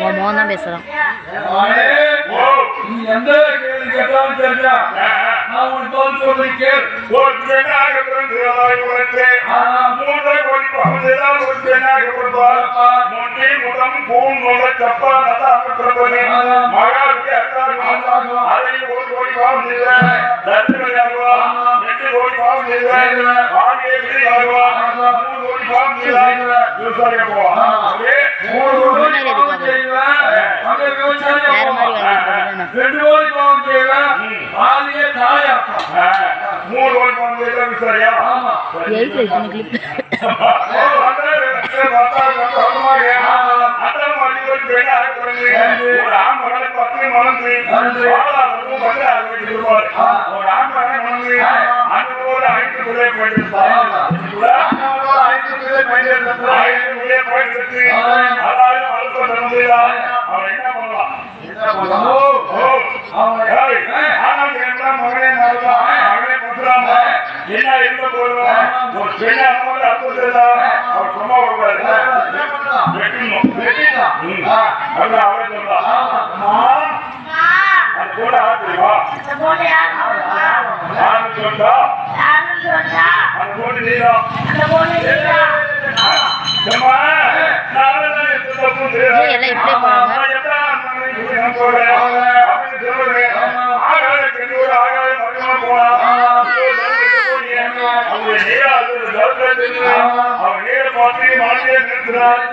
உன் மோகன் தான் பேசுகிறான். நீ எந்த கேள்வி கேட்டாலும் தெரிஞ்சா நான் உன் பதில் சொல்லிக்கேன். ஒரு பெண்ணாக பிறந்ததாய் உலகே மூன்றை கொடுப்பால் ஒரு பெண்ணாக கொடுப்பார் முன்னே முதம் பூன் நோட சப்பா நதாக பிறந்தது மகாவுக்கு அர்த்தாகும் அதை ஒரு கோடி பாவம் செய்த தர்மனையாகுவா 2 கோடி பாவம் செய்த ஆகிய விதியாகுவா 3 கோடி பாவம் செய்த விவசாயியாகுவா அதே 3 கோடி பாவம் செய்த அங்கே விவசாயியாகுவா 2 கோடி பாவம் செய்த ஆகிய தாயாகுவா 3 கோடி பாவம் செய்த விவசாயியா ஆமா எயிட்ல இத்தனை கிளிப் என்ன எந்த போடுவான் ஒரு பெண்ணை அற்புதம் அவர் சும்மா வருவாரு அது கூட ஆத்திரிவா சொல்றா அது போட்டு நீரா எல்லாம் இப்படியே போறாங்க. அவன் நேர பார்த்து மாற்றியே நிறுத்தினார்.